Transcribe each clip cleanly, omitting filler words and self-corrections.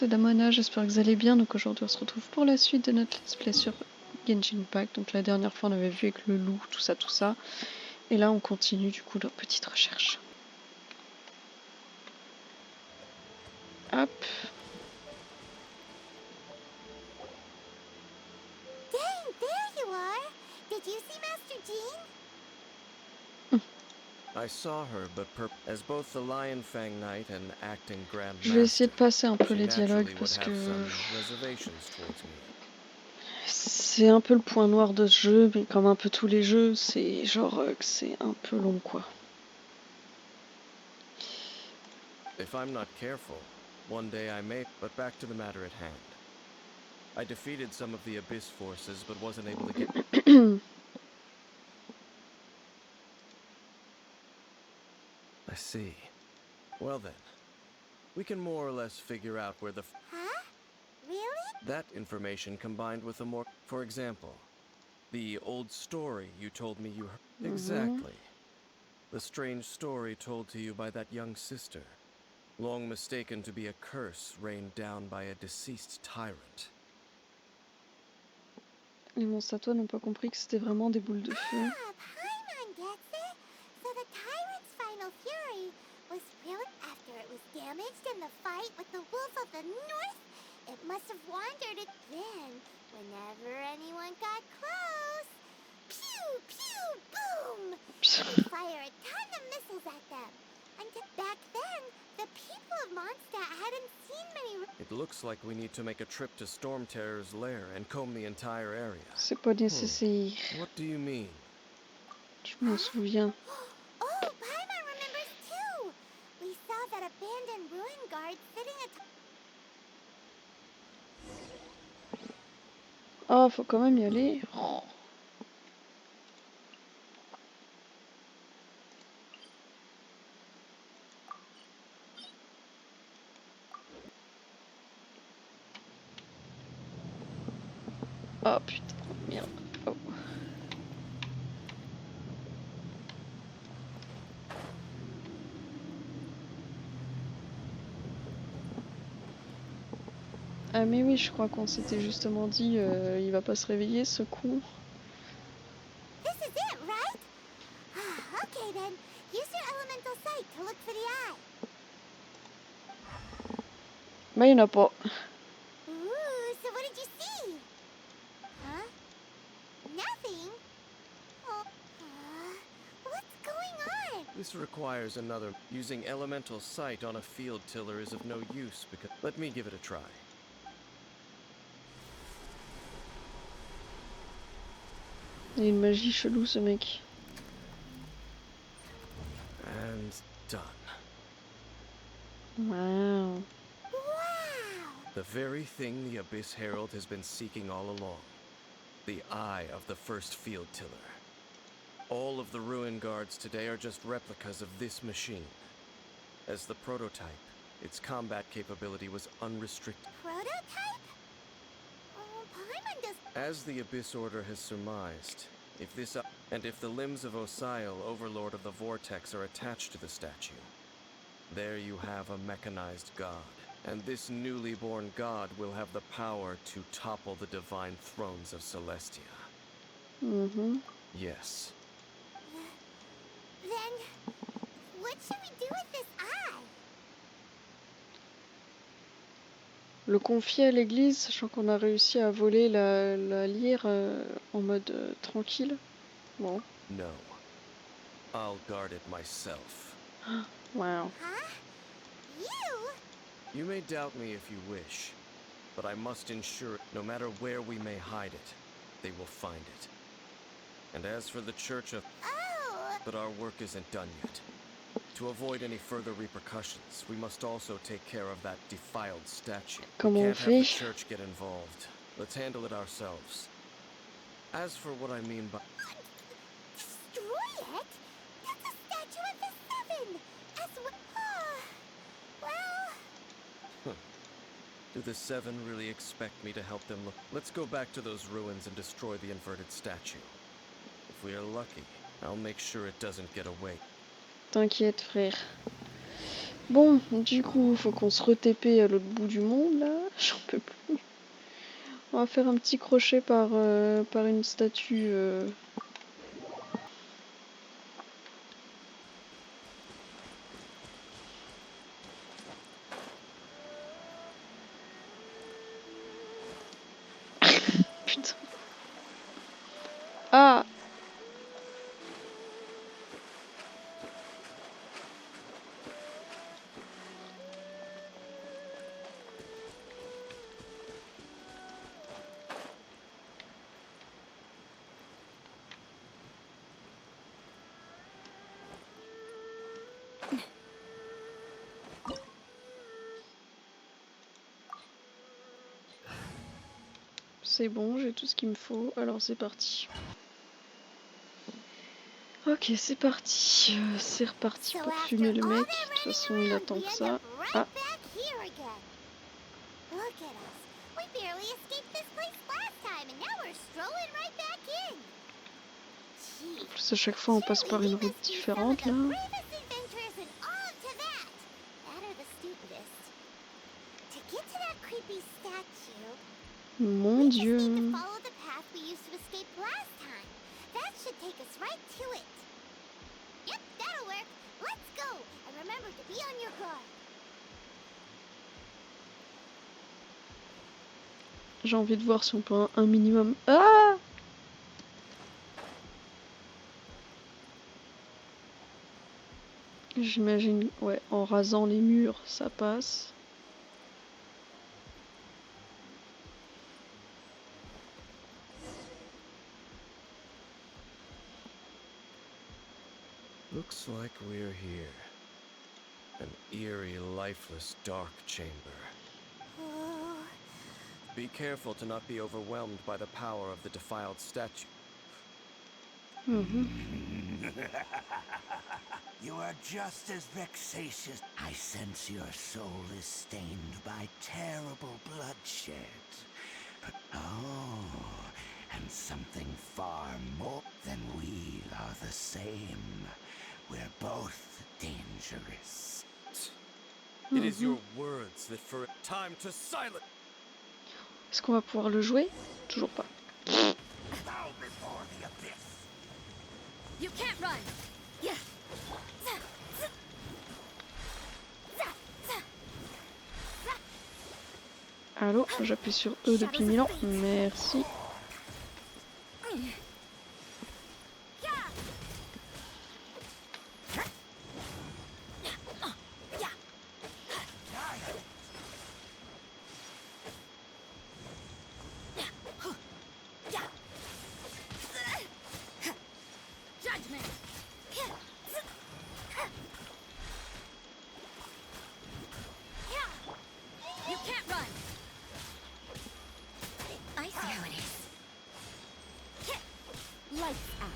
c'est Damona, j'espère que vous allez bien. Donc aujourd'hui on se retrouve pour la suite de notre let's play sur Genshin Impact. Donc la dernière fois on avait vu avec le loup, tout ça. Et là on continue du coup notre petite recherche. Hop. Dang, there you are! Did you see Master Jean? I saw her, but as both the Lion Fang Knight and acting Grand Je vais essayer de Master, passer un peu she les dialogues naturally would parce que have some reservations towards me. c'est un peu le point noir de ce jeu, mais comme un peu tous les jeux, c'est genre que c'est un peu long quoi. If I'm not careful, one day I may. But back to the matter at hand. I defeated some of the Abyss forces, but wasn't able to get. I see. Well then, we can more or less figure out where the. Huh? Really? That information combined with a more. For example, the old story you told me you heard. Exactly. The strange story told to you by that young sister, long mistaken to be a curse rained down by a deceased tyrant. Les monstres à toi n'ont pas compris que c'était vraiment des boules de feu. Ah, Paimon gets it! So the tyrant's final fury was really after it was damaged in the fight with the wolf of the north. It must have wandered it then, whenever anyone got close. Pew, pew, boom! It would fire a ton of missiles at them. And back then, the people of Mondstadt hadn't seen many. It looks like we need to make a trip to Storm Terror's lair and comb the entire area. C'est pas nécessaire. What do you mean? Je m'en souviens. Oh, Paimon remembers too! We saw that abandoned ruin guard sitting atop. Oh, faut quand même y aller. Oh. Oh putain, merde. Oh. Ah mais oui, je crois qu'on s'était justement dit, il va pas se réveiller ce con. This is it, right? Okay then. Use your elemental sight to look for the eye. Bah il y en a pas. Ooh, so what did you see? Huh? Nothing? Oh, what's going on? This requires another. Using elemental sight on a field tiller is of no use because. Let me give it a try. Il a une magie chelou ce mec. And done. Wow. Wow! The very thing the Abyss Herald has been seeking all along. The eye of the first field tiller. All of the ruin guards today are just replicas of this machine. As the prototype, its combat capability was unrestricted. Prototype? Oh, Paimon does. As the Abyss Order has surmised, if the limbs of Osiel, Overlord of the Vortex, are attached to the statue, there you have a mechanized god. And this newly born god will have the power to topple the divine thrones of Celestia. Yes. Then, what should we do with this eye? Le confier à l'église, sachant qu'on a réussi à voler la lyre en mode tranquille. Bon. No. I'll guard it myself. Wow. Huh? You? You may doubt me if you wish, but I must ensure no matter where we may hide it, they will find it. And as for the Church of... Oh! But our work isn't done yet. To avoid any further repercussions, we must also take care of that defiled statue. Comment We on can't have the fait? Church get involved. Let's handle it ourselves. As for what I mean by... Destroy it? That's a statue of the Seven! As well... well... Do the Seven really expect me to help them look? Let's go back to those ruins and destroy the inverted statue. If we are lucky, I'll make sure it doesn't get away. T'inquiète frère. Bon, du coup, faut qu'on se re-TP à l'autre bout du monde, là. J'en peux plus. On va faire un petit crochet par une statue. Putain. Ah! C'est bon, j'ai tout ce qu'il me faut, alors c'est parti. Ok, c'est parti. C'est reparti pour fumer le mec. De toute façon, il attend que ça. Ah, Look at us. We barely escaped this place last time, and now we're strolling right back in. Gee, en plus à chaque fois on passe par une route différente là. bravest adventurers in all of Teyvat. That are the stupidest. To get to that creepy statue, Mon we just need to dieu. follow the path we used to escape last time. That should take us right to it. Yep, that'll work. Let's go, and remember to be on your guard. J'ai envie de voir si on peut un minimum. Ah! J'imagine, ouais, en rasant les murs, ça passe. Looks like we're here. An eerie, lifeless, dark chamber. Oh, Be careful to not be overwhelmed by the power of the defiled statue. You are just as vexatious. I sense your soul is stained by terrible bloodshed. Oh, and something far more than we are the same. We're both dangerous. It is your words that for time to silence. Est-ce qu'on va pouvoir le jouer? Toujours pas. Bow before the abyss. you can't run. Yeah. Allô, j'appuie sur E depuis 1000 ans. Merci. Judgment. You can't run. I see how it is. Lights out.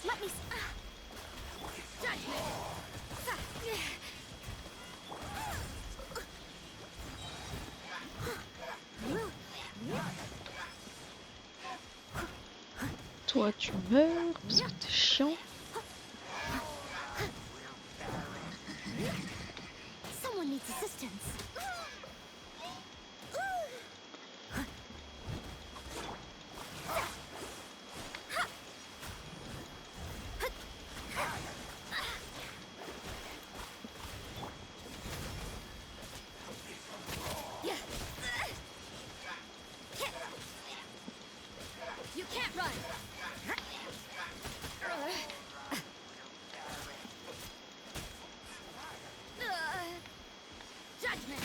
Let me. Judgment. Toi, tu meurs parce que t'es chiant. Someone needs assistance. You can't run. Judgment.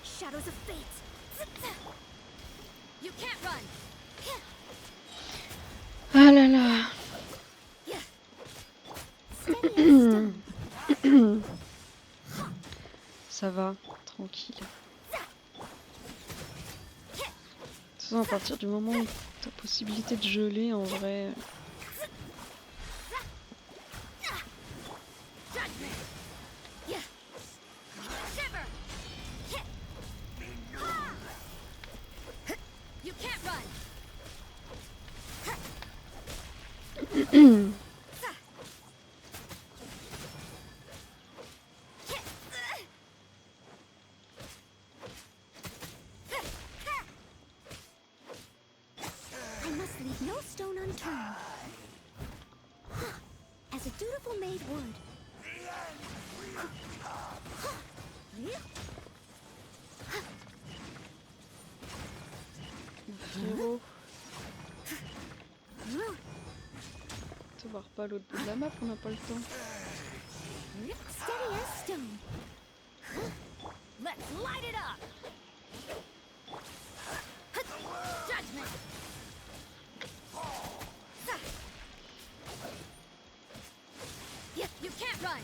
Shadows of fate. You can't run. Ah là là. Ça va, tranquille. façon, à partir du moment où t'as possibilité de geler, en vrai... I must leave no stone unturned. As a dutiful maid would. Frérot. Tu voir pas l'autre bout de la map, on n'a pas le temps. Steady as stone. Let's light it up! Judgment! You can't run!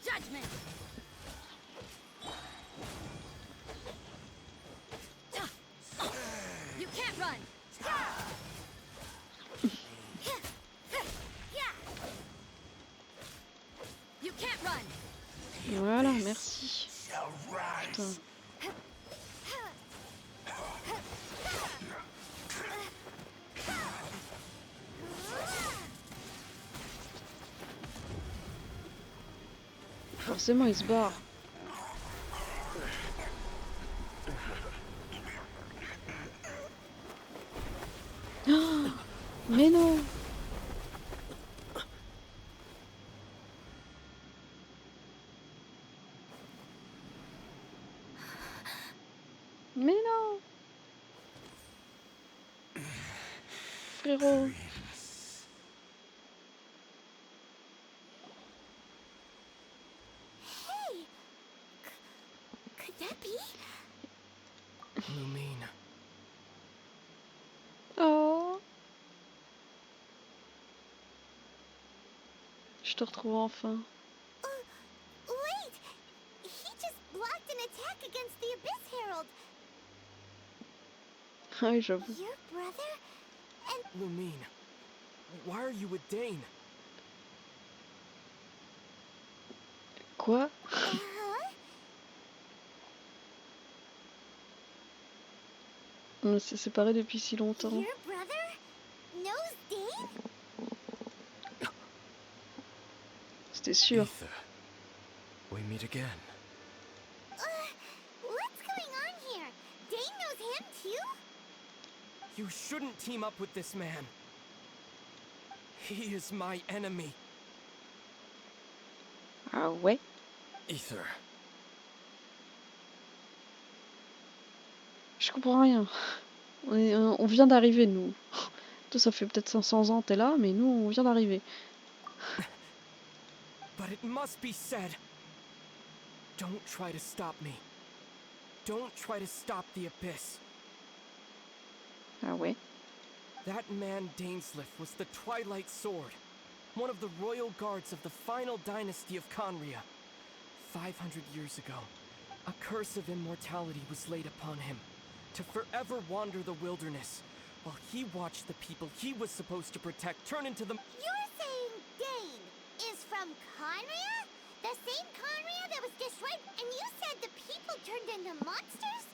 Judgment! You can't run! You can't run! Voilà, merci. Putain. Forcément, il se barre. Oh, mais non! Mais non! Frérot! Hey! Could that be? Lumine. Oh! Je te retrouve enfin. Wait! He just blocked an attack against the Abyss Herald. Ah oui, j'avoue. Your brother? And Lumine. Why are you with Dane? Quoi? On s'est séparés depuis si longtemps. Your brother knows Dane? C'était sûr. Ether, we meet again. What's going on here? Dane knows him too? You shouldn't team up with this man. He is my enemy. Ah ouais? Ether, Je comprends rien. On vient d'arriver, nous. Toi, ça fait peut-être 500 ans, t'es là, mais nous, on vient d'arriver. But it must be said. Don't try to stop me. Don't try to stop the Abyss. Ah ouais? That man Dainsliff was the Twilight Sword, one of the royal guards of the final dynasty of Conria. 500 years ago, a curse of immortality was laid upon him, to forever wander the wilderness, while he watched the people he was supposed to protect turn into the... You're saying Dane is from Conria? The same Conria that was destroyed, and you said the people turned into monsters?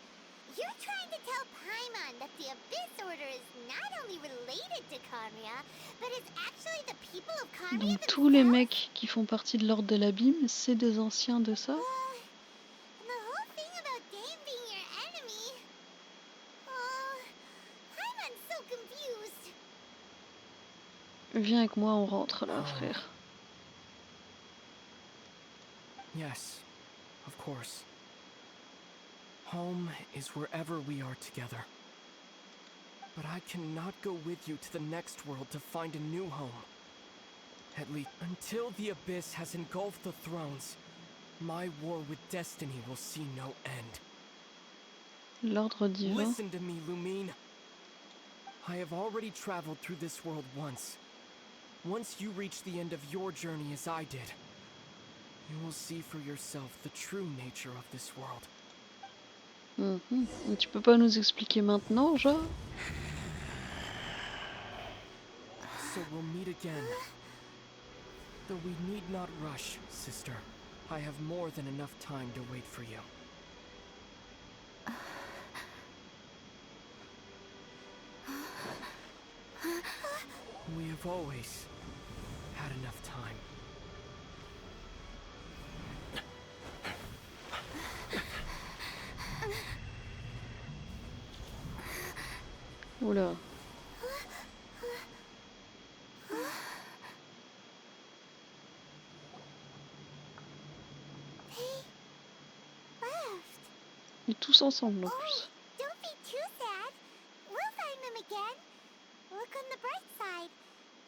You're trying to tell Paimon that the Abyss Order is not only related to Conria, but is actually the people of Conria Donc themselves? tous les mecs qui font partie de l'ordre de l'abîme, c'est des anciens de ça? The whole thing about Dane being your enemy... Oh, Paimon's so confused. Viens avec moi, on rentre là, frère. Yes, of course. Home is wherever we are together. But I cannot go with you to the next world to find a new home. At least until the Abyss has engulfed the thrones, my war with destiny will see no end. L'ordre divin. Listen to me, Lumine. I have already traveled through this world once. Once you reach the end of your journey as I did, You will see for yourself the true nature of this world. Et tu peux pas nous expliquer maintenant, genre? So we'll meet again. Though we need not rush, sister. I have more than enough time to wait for you. We have always had enough time. Oula. Et tous ensemble en plus. Don't be too sad. We'll find them again. Look on the bright side.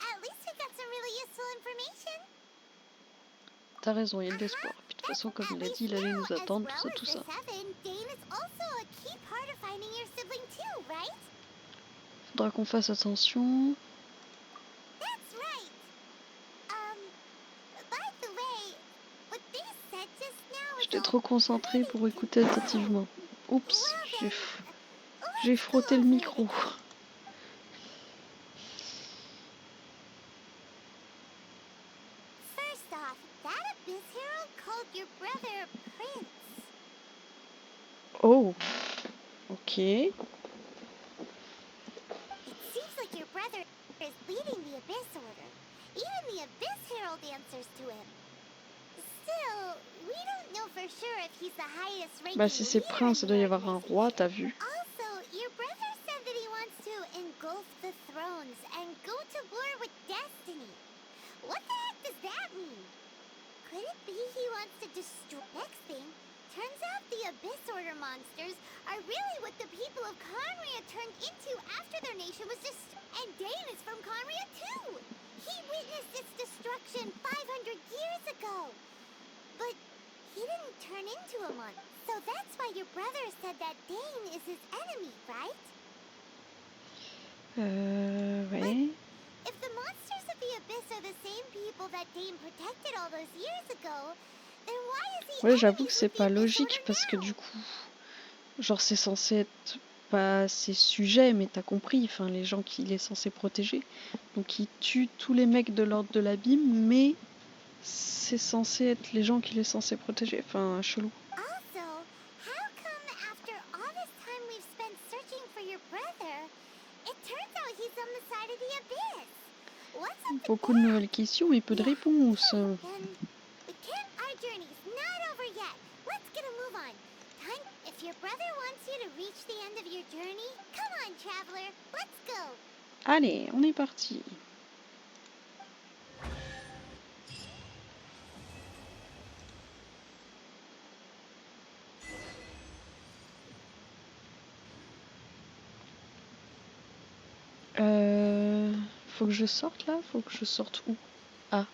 At least we got some really useful information. T'as raison, il y a de l'espoir. Puis de toute façon, comme il a dit, il allait nous attendre, tout ça. Faudra qu'on fasse attention. J'étais trop concentrée pour écouter attentivement. Oups, j'ai frotté le micro. Oh, ok. It seems like your brother is leading the Abyss Order. Even the Abyss Herald answers to him. Still, we don't know for sure if he's the highest ranking Bah si c'est prince, il doit y avoir un roi, t'as vu? Also, your brother said that he wants to engulf the thrones and go to war with destiny. What the heck does that mean? Could it be he wants to destroy? Next thing, turns out the Abyss Order monsters are really what the people of Conria turned into after their nation was destroyed. And Dane is from Conria too! He witnessed its destruction 500 years ago! But he didn't turn into a monster. So that's why your brother said that Dane is his enemy, right? Ouais. If the monsters of the Abyss are the same people that Dane protected all those years ago, then why is he Ouais, j'avoue que enemies c'est with the pas Abyss logique Order parce que now? du coup, genre c'est censé être pas ses sujets, mais t'as compris, enfin les gens qu'il est censé protéger. Donc il tue tous les mecs de l'ordre de l'abîme, mais c'est censé être les gens qu'il est censé protéger. Enfin, chelou. Also, how come after all this time we've spent searching for your brother, it turns out he's on the side of the Abyss? What's up with Beaucoup de that? nouvelles questions et peu de réponses. Then our journey's not over yet. Let's get a move on. Time. If your brother wants you to reach the end of your journey, come on, traveler. Let's go. Allez, on est parti. Faut que je sorte là? Faut que je sorte où? Ah.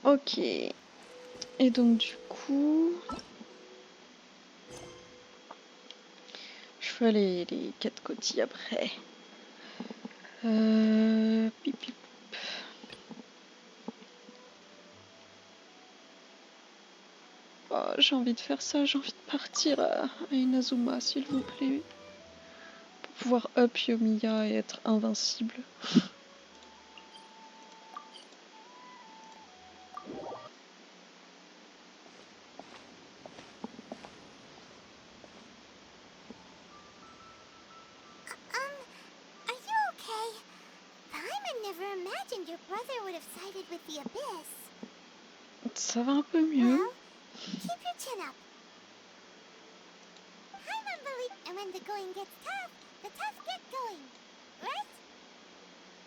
Ok. Et donc du coup... Je fais les 4 cotilles après. Pip, pip. Oh, j'ai envie de faire ça, j'ai envie de partir à Inazuma, s'il vous plaît. Pour pouvoir up Yomiya et être invincible. Are you okay? Paimon never imagined your brother would have sided with the Abyss. Ça va un peu mieux. Well, keep your chin up. Paimon believes, and when the going gets tough, the tough get going. Right?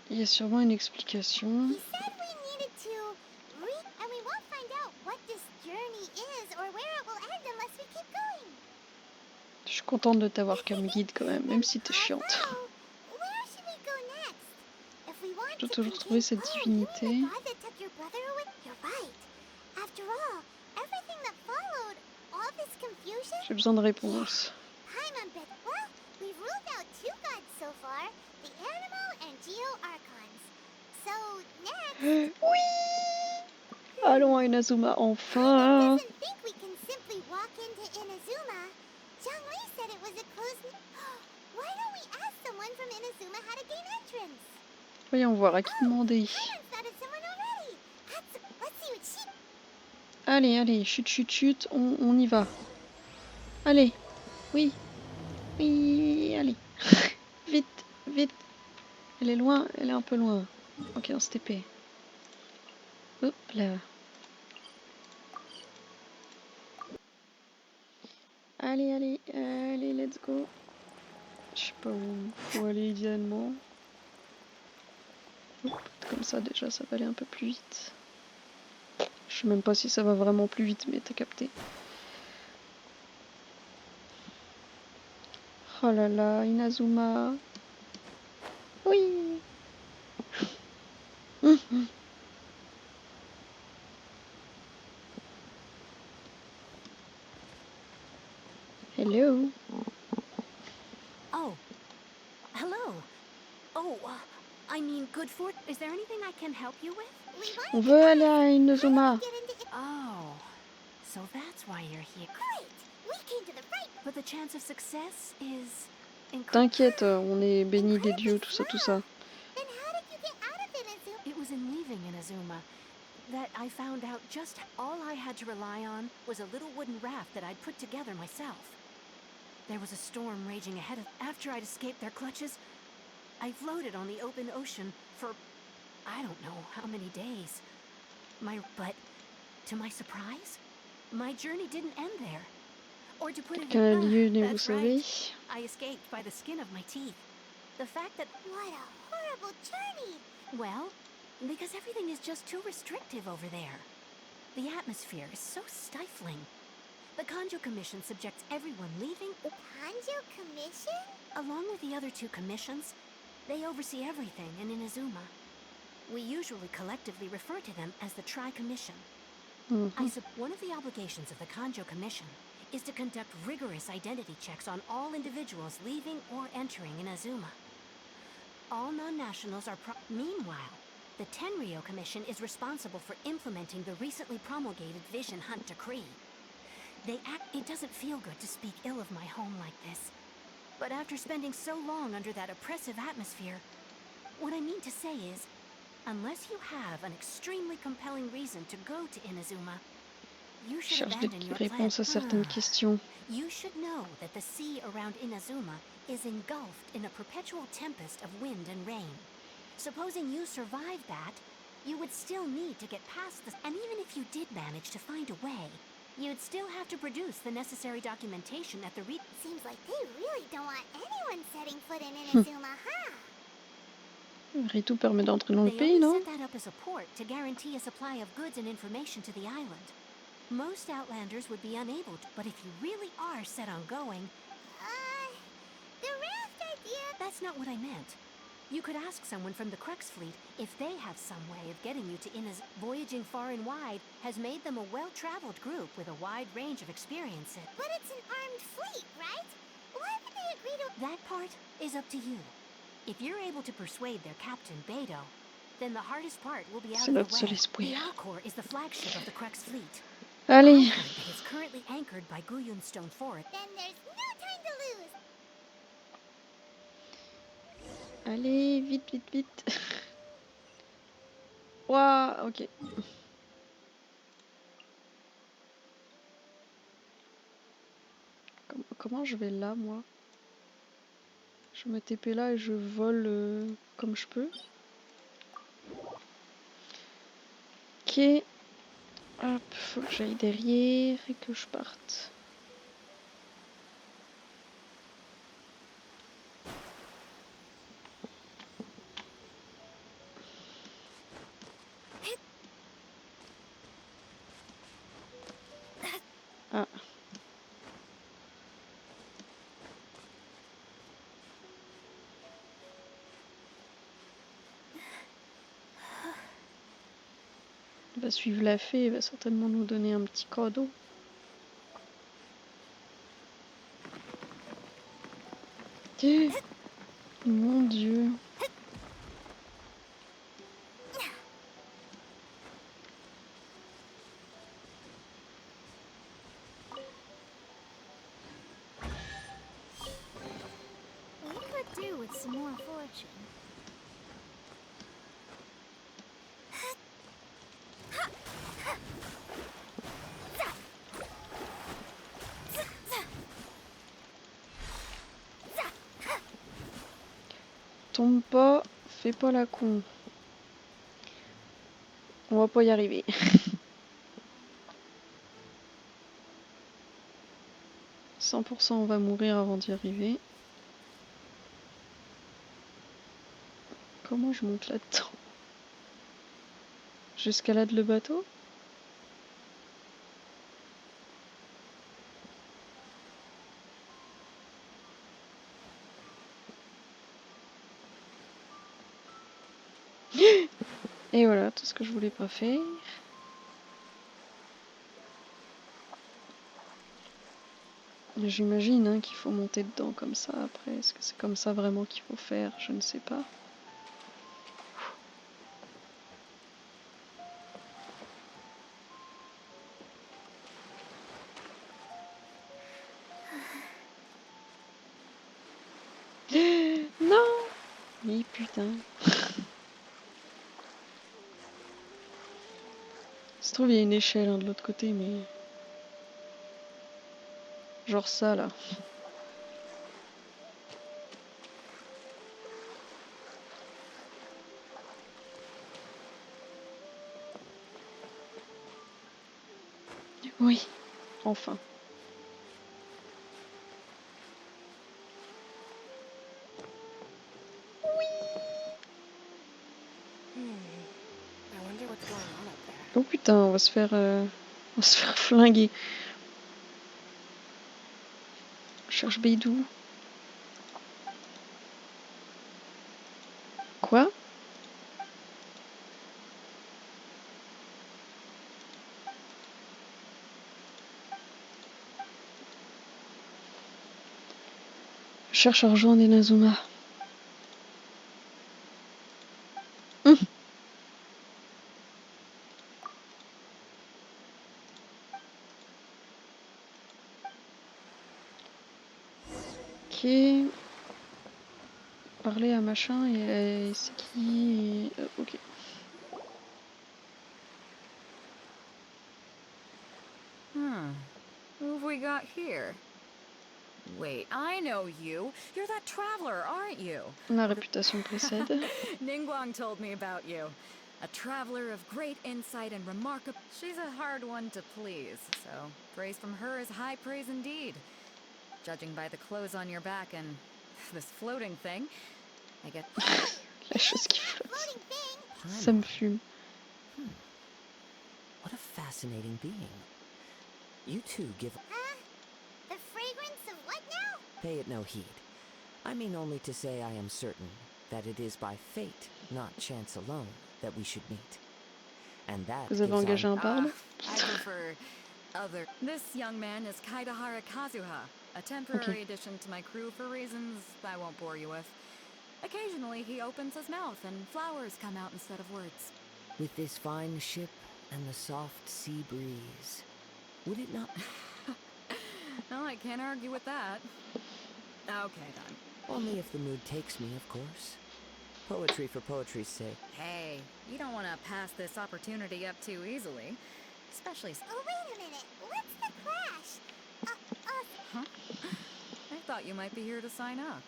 Il y a sûrement une explication. He said we needed to and we won't find out what this journey is or where it will end unless we keep going. Je suis contente de t'avoir comme guide quand même si t'es chiante. Where should we go next? If we want Je dois to toujours trouver cette divinité. You mean the god that took your brother away? You're right. After all, everything that followed, all this confusion ocean? J'ai besoin de réponses. I'm on bed. Well, we've ruled out 2 gods so far, the animal and geo-archons. So, next... Oui! Allons à Inazuma, Paimon enfin! doesn't think we can simply walk into Inazuma. Zhongli said it was a closed... Why don't we ask someone from Inazuma how to gain entrance? Voyons voir, à qui Oh, demander? Paimon's thought of someone already. Let's see what she... Allez, allez, chut, chut, chut, on y va. Allez, oui, oui, allez. Vite, vite. Elle est loin, elle est un peu loin. Ok, on se TP. Hop là. Allez, allez, allez, let's go. Je sais pas où aller idéalement. Hop, comme ça déjà, ça va aller un peu plus vite. Je sais même pas si ça va vraiment plus vite, mais t'as capté. Oh là là, Inazuma. Oui. Hello. Oh, hello. Oh, I mean, good fort. Is there anything I can help you with? We On wanted to veut aller ask, à how do Inazuma. we get into... Oh, so that's why you're here. Great! We came to the right... But the chance of success is T'inquiète, on est béni des incredibly dieux, tout ça, tout ça. Then how did you get out of Inazuma? It was in leaving Inazuma that I found out just all I had to rely on was a little wooden raft that I'd put together myself. There was a storm raging ahead of... After I'd escaped their clutches, I floated on the open ocean for... I don't know how many days. But to my surprise, my journey didn't end there. Or to put it Qu'un lieu ne vous that's right. sauver. I escaped by the skin of my teeth. The fact that... What a horrible journey! Well, because everything is just too restrictive over there. The atmosphere is so stifling. The Kanjo Commission subjects everyone leaving or... Kanjo Commission? Along with the other 2 commissions, they oversee everything in Inazuma. We usually collectively refer to them as the Tri-Commission. One of the obligations of the Kanjo Commission is to conduct rigorous identity checks on all individuals leaving or entering Inazuma. All non-nationals are Meanwhile, the Tenryo Commission is responsible for implementing the recently promulgated Vision Hunt Decree. It doesn't feel good to speak ill of my home like this. But after spending so long under that oppressive atmosphere, what I mean to say is, unless you have an extremely compelling reason to go to Inazuma, you should Cherche des abandon your réponses à certaines questions. You should know that the sea around Inazuma is engulfed in a perpetual tempest of wind and rain. Supposing you survived that, you would still need to get past this. And even if you did manage to find a way, you'd still have to produce the necessary documentation at the Seems like they really don't want anyone setting foot in Inazuma, huh? Ritu permet d'entrer dans le They pays, only non? set that up as a port to guarantee a supply of goods and information to the island. Most Outlanders would be unable to, but if you really are set on going... The raft idea... That's not what I meant. You could ask someone from the Crux fleet if they have some way of getting you to Inazuma. Voyaging far and wide has made them a well-traveled group with a wide range of experiences. But it's an armed fleet, right? Why would they agree to... That part is up to you. If you're able to persuade their captain, Beidou, then the hardest part will be out C'est of notre the seul way. espoir. The Alcor is the flagship of the Crux fleet. Allez, It is currently anchored by Guyun Stone Forest. Then there's no time to lose. allez, vite, vite, vite. Ouah, ok. Comment je vais là, moi? Je me TP là et je vole comme je peux. Ok. Hop, faut que j'aille derrière et que je parte. Ah. Il va suivre la fée, il va certainement nous donner un petit cadeau. Mon Dieu. We could do with some more fortune. Tombe pas, fais pas la con. On va pas y arriver. « 100% on va mourir avant d'y arriver. Comment je monte là-dedans? J'escalade le bateau? Et voilà, tout ce que je voulais pas faire. J'imagine hein, qu'il faut monter dedans comme ça après. Est-ce que c'est comme ça vraiment qu'il faut faire? Je ne sais pas. Non! Oui, putain. Ça se trouve, il y a une échelle hein, de l'autre côté, mais... Genre ça, là. Oui, enfin. Oh putain, on va se faire flinguer. Je cherche Beidou. Quoi? Je cherche à rejoindre Inazuma. Ok. Parler à machin et c'est qui? Ok. Who have we got here? Wait, I know you. You're that traveler, aren't you? Ma réputation précède. Ningguang told me about you. A traveler of great insight and remarkable... She's a hard one to please, so praise from her is high praise indeed. Judging by the clothes on your back and this floating thing, I get... La chose qui flotte. Floating thing! Ça me fume. What a fascinating being. You two give... The fragrance of what now? Pay it no heed. I mean only to say I am certain that it is by fate, not chance alone, that we should meet. And that Vous avez engagé un barde? I prefer other... This young man is Kaidahara Kazuha, a temporary addition to my crew for reasons I won't bore you with. Occasionally he opens his mouth and flowers come out instead of words. With this fine ship and the soft sea breeze, would it not... No, I can't argue with that. Okay, then. Only if the mood takes me, of course. Poetry for poetry's sake. Hey, you don't want to pass this opportunity up too easily. Especially... Oh, wait a minute. What's the crash? Huh? I thought you might be here to sign up.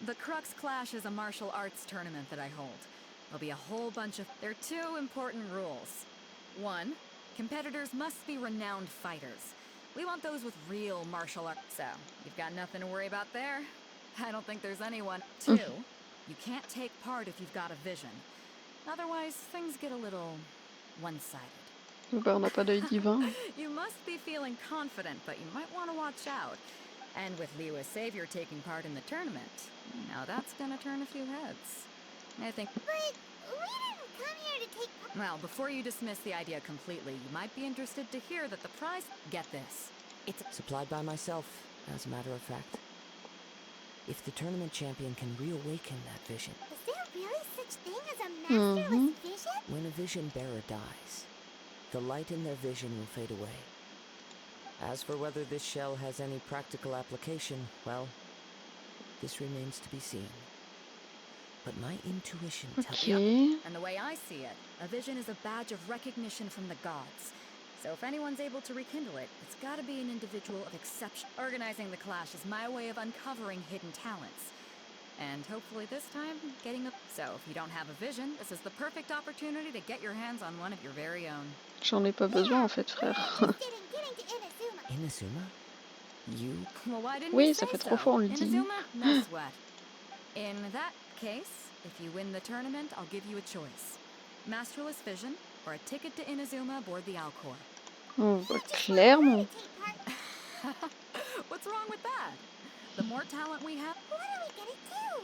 The Crux Clash is a martial arts tournament that I hold. There'll be a whole bunch of... There are two important rules. One, competitors must be renowned fighters. We want those with real martial arts. So, you've got nothing to worry about there. I don't think there's anyone. Two, you can't take part if you've got a vision. Otherwise, things get a little one-sided. Bah, on n'a pas d'œil divin. You must be feeling confident, but you might want to watch out. And with Liu as savior taking part in the tournament, now that's gonna turn a few heads. I think... But we didn't come here to take... Well, before you dismiss the idea completely, you might be interested to hear that the prize... Get this. It's... Supplied by myself, as a matter of fact. If the tournament champion can reawaken that vision, Is there really such thing as a masterless vision? when a vision bearer dies, the light in their vision will fade away. As for whether this shell has any practical application, well, this remains to be seen. But my intuition tells me. Ok. And the way I see it, a vision is a badge of recognition from the gods. So if anyone's able to rekindle it, it's gotta be an individual of exception. Organizing the clash is my way of uncovering hidden talents. And hopefully this time, getting a... So if you don't have a vision, this is the perfect opportunity to get your hands on one of your very own. J'en ai pas besoin en fait, frère. Interested in getting to Inazuma. Inazuma? You? Well, why didn't Oui, you ça say fait so? 3 fois on le dit. Inazuma? No sweat. In that case, if you win the tournament, I'll give you a choice. Masterless vision, or a ticket to Inazuma aboard the Alcor. Oh, bah, clairement. What's wrong with that? The more talent we have... What are we gonna do?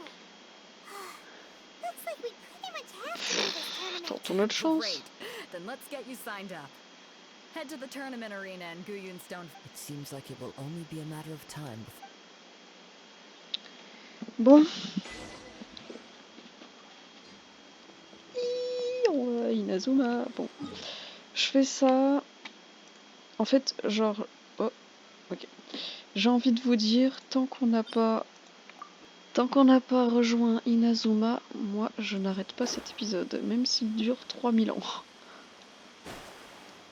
Looks like we pretty much have to do this tournament. Tentons notre chance. Great. Then let's get you signed up. Head to the tournament arena in Guyun Stone. It seems like it will only be a matter of time before... Bon. On va à Inazuma. Bon. Je fais ça. En fait, genre. Oh, ok. J'ai envie de vous dire, tant qu'on n'a pas rejoint Inazuma, moi je n'arrête pas cet épisode, même s'il dure 3000 ans.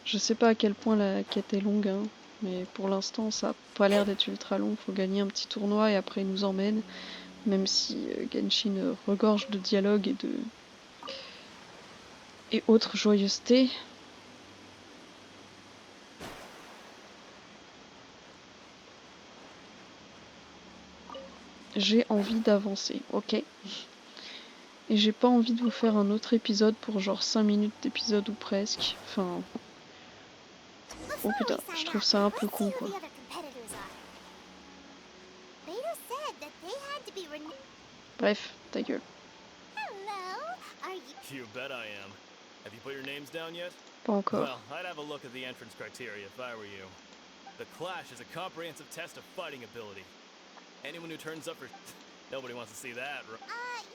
Je sais pas à quel point la quête est longue, hein, mais pour l'instant ça a pas l'air d'être ultra long. Faut gagner un petit tournoi et après il nous emmène, même si Genshin regorge de dialogue et autres joyeusetés. J'ai envie d'avancer, ok. Et j'ai pas envie de vous faire un autre épisode pour genre 5 minutes d'épisode ou presque. Enfin... Oh putain, je trouve ça un peu con quoi. Bref, ta gueule. You bet I am. Have you put your names down yet? Pas encore. Well, I'd have a look at the entrance criteria if I were you. The Clash is a comprehensive test of fighting ability. Anyone who turns up for... Nobody wants to see that, right?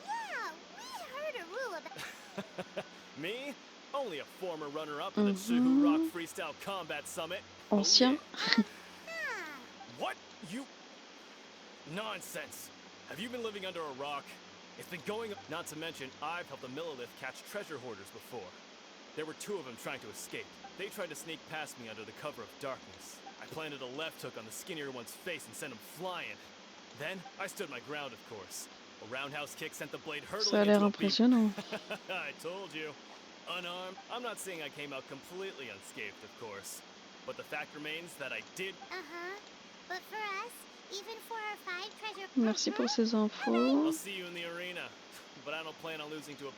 Yeah, we heard a rule about... Me? Only a former runner-up at the Suhu Rock Freestyle Combat Summit. Ancien. Oh, yeah. What? You... Nonsense. Have you been living under a rock? It's been going... Not to mention, I've helped the Millilith catch treasure hoarders before. There were 2 of them trying to escape. They tried to sneak past me under the cover of darkness. I planted a left hook on the skinnier one's face and sent him flying. Then, I stood my ground, of course. A roundhouse kick sent the blade hurtling Ça a l'air into a impressionnant. I told you. Unarmed. I'm not saying I came out completely unscathed, of course. But the fact remains that I did... But for us, even for our 5 treasure... Merci pour ces I'll infos. see you in the arena. But I don't plan on losing to a...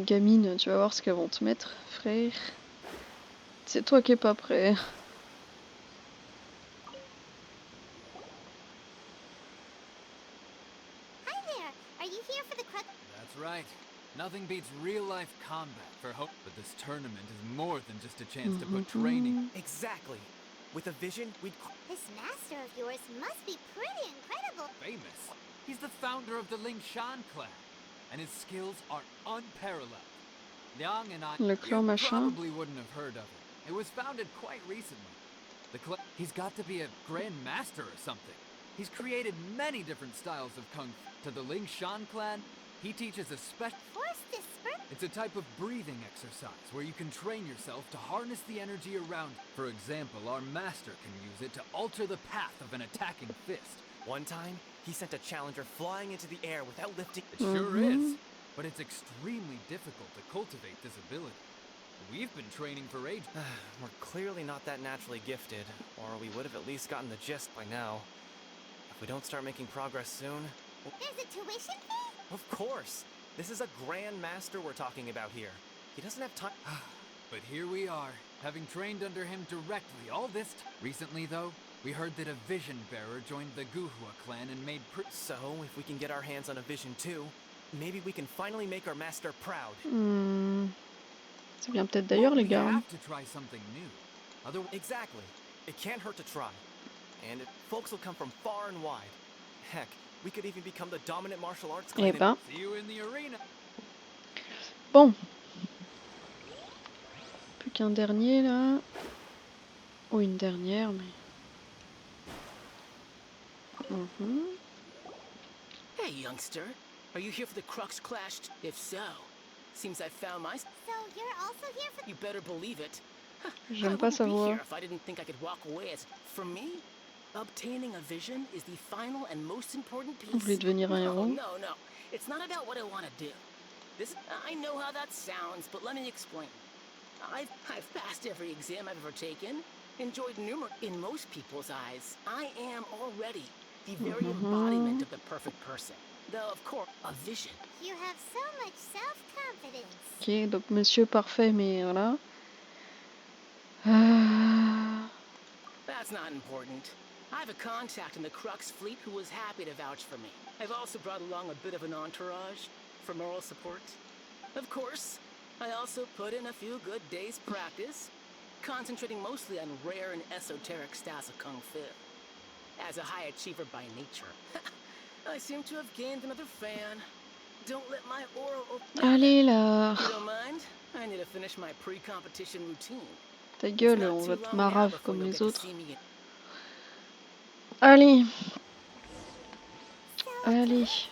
Gamine, tu vas voir ce qu'elles vont te mettre, frère. C'est toi qui es pas prêt. Hi there. Are you here for the crux? That's right. Nothing beats real-life combat for hope, but this tournament is more than just a chance to put training. Exactly. With a vision, we'd... This master of yours must be pretty incredible. Famous. He's the founder of the Lingshan clan, and his skills are unparalleled. Liang and I... Le clan you machin. probably wouldn't have heard of it. It was founded quite recently. He's got to be a grand master or something. He's created many different styles of kung fu. To the Lingshan clan, he teaches a special... Force disperse? It's a type of breathing exercise where you can train yourself to harness the energy around. For example, our master can use it to alter the path of an attacking fist. One time, he sent a challenger flying into the air without lifting... It sure is, but it's extremely difficult to cultivate this ability. We've been training for ages. We're clearly not that naturally gifted, or we would have at least gotten the gist by now. If we don't start making progress soon... There's a tuition fee? Of course! This is a Grand Master we're talking about here. He doesn't have time... But here we are, having trained under him directly all this time. Recently, though, we heard that a Vision Bearer joined the Guhua clan and made So, if we can get our hands on a Vision too, maybe we can finally make our master proud. C'est bien peut-être d'ailleurs les gars. We have to try something new. Exactly. It can't hurt to try. And folks will come from far and wide. Heck, we could even become the dominant martial arts Eh clan. ben, See you in the arena. bon. Plus qu'un dernier là. Ou une dernière, mais. Hey, youngster. Are you here for the Crux Clash? If so, seems I found my... So you're also here for... You better believe it. I J'aime pas wouldn't sa be voix. here if I didn't think I could walk away as... For me, obtaining a vision is the final and most important Vous piece. voulez devenir un héros? No. It's not about what I want to do. I know how that sounds, but let me explain. I've passed every exam I've ever taken. Enjoyed numerous... In most people's eyes, I am already the very embodiment of the perfect person. Though, of course, a vision. You have so much self-confidence. Ok, donc monsieur parfait, mais voilà. That's not important. I have a contact in the Crux fleet who was happy to vouch for me. I've also brought along a bit of an entourage for moral support. Of course, I also put in a few good days' practice, concentrating mostly on rare and esoteric styles of Kung Fu. As a high achiever by nature, I seem to have gained another fan. Don't let my aura... Allez là. If you don't mind, I need to finish my pre-competition routine. Ta gueule, on va te marave comme les autres. Allez. Allez.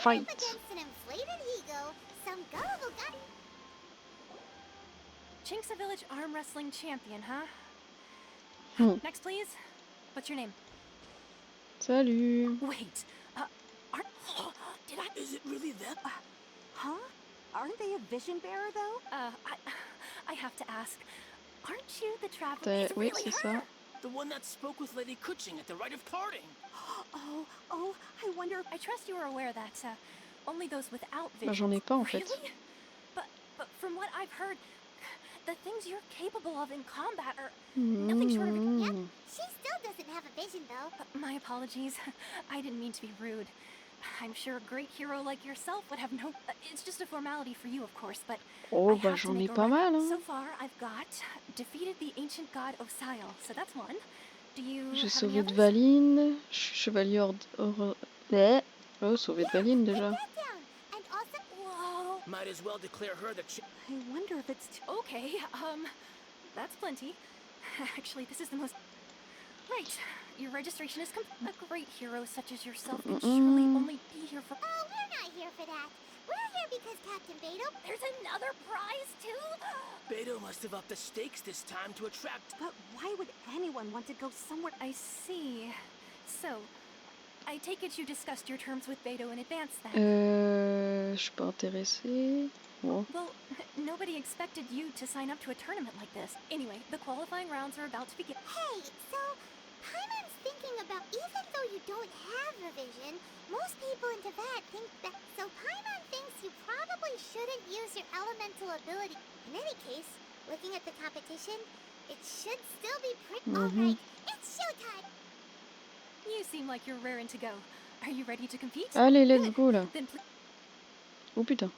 Fight. Against an inflated ego, some gullible guy... Chink's a village arm wrestling champion, huh? Next, please. What's your name? Salut. Wait, aren't... Did I... Is it really them? Huh? Aren't they a vision bearer, though? I have to ask. Aren't you the traveler? Oui, c'est ça. The one that spoke with Lady Kuching at the rite of parting. Oh, I wonder... I trust you are aware that, only those without vision... Bah, j'en ai pas, en fait. Really? But from what I've heard, the things you're capable of in combat are nothing short of... Yep, she still doesn't have a vision, though. My apologies. I didn't mean to be rude. I'm sure a great hero like yourself would have no... It's just a formality for you, of course, but... Oh, bah j'en ai pas mal, hein. So far, I've got defeated the ancient god Osail, so that's one. Do you J'ai have any sauvé de others? Valine. Je suis chevalier Oh, sauvé de Valine déjà. And also... Whoa! Might as well declare her the... I wonder if it's... Okay, that's plenty. Actually, this is the most... Right, your registration is A great hero such as yourself can surely only be here for... Oh, we're not here for that. We're here because Captain Beto... There's another prize, too? Beto must have upped the stakes this time to attract... But why would anyone want to go somewhere... I see. So, I take it you discussed your terms with Beto in advance, then? Je suis pas intéressée. Bon. Well, nobody expected you to sign up to a tournament like this. Anyway, the qualifying rounds are about to begin. Hey, so... Paimon's thinking about... Even though you don't have a vision, most people in Tibet think that... So Paimon thinks you probably shouldn't use your elemental ability. In any case, looking at the competition, it should still be pretty... Alright, it's showtime! You seem like you're raring to go. Are you ready to compete? Allez, let's go là. Then Oh putain.